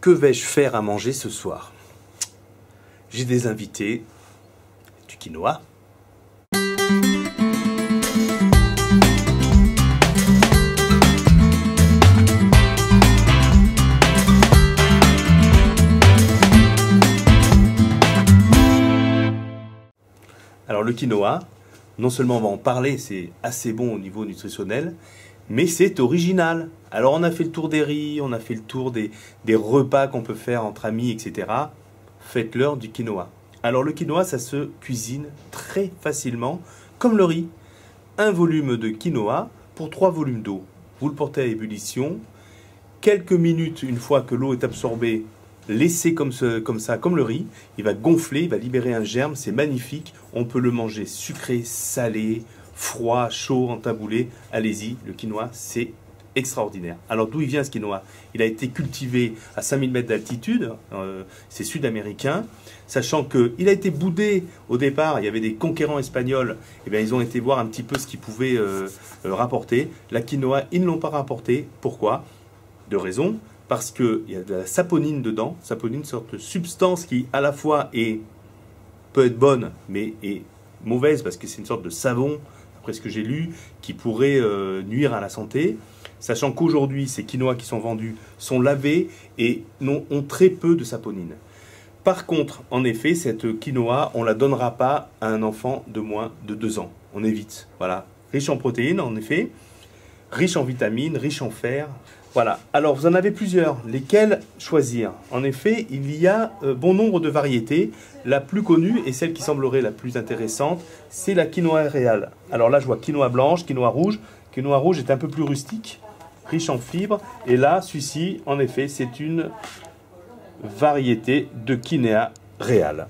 Que vais-je faire à manger ce soir? J'ai des invités, du quinoa. Alors le quinoa, non seulement on va en parler, c'est assez bon au niveau nutritionnel, mais c'est original. Alors on a fait le tour des riz, on a fait le tour des repas qu'on peut faire entre amis, etc. Faites-leur du quinoa. Alors le quinoa, ça se cuisine très facilement, comme le riz. Un volume de quinoa pour 3 volumes d'eau. Vous le portez à ébullition. Quelques minutes, une fois que l'eau est absorbée, laissez comme ça, comme le riz. Il va gonfler, il va libérer un germe, c'est magnifique. On peut le manger sucré, salé, froid, chaud, en taboulé. Allez-y, le quinoa, c'est extraordinaire. Alors d'où il vient ce quinoa? Il a été cultivé à 5000 mètres d'altitude, c'est sud-américain, sachant qu'il a été boudé au départ, il y avait des conquérants espagnols, et bien ils ont été voir un petit peu ce qu'ils pouvaient rapporter. La quinoa, ils ne l'ont pas rapporté. Pourquoi? Deux raisons. Parce qu'il y a de la saponine dedans. Saponine, une sorte de substance qui à la fois peut être bonne, mais est mauvaise parce que c'est une sorte de savon, après ce que j'ai lu, qui pourrait nuire à la santé. Sachant qu'aujourd'hui, ces quinoas qui sont vendus sont lavés et ont très peu de saponine. Par contre, en effet, cette quinoa, on ne la donnera pas à un enfant de moins de 2 ans. On évite. Voilà. Riche en protéines, en effet. Riche en vitamines, riche en fer. Voilà. Alors, vous en avez plusieurs. Lesquelles choisir? En effet, il y a bon nombre de variétés. La plus connue et celle qui semblerait la plus intéressante, c'est la quinoa réale. Alors là, je vois quinoa blanche, quinoa rouge. Quinoa rouge est un peu plus rustique, riche en fibres. Et là, celui-ci, en effet, c'est une variété de quinoa réale.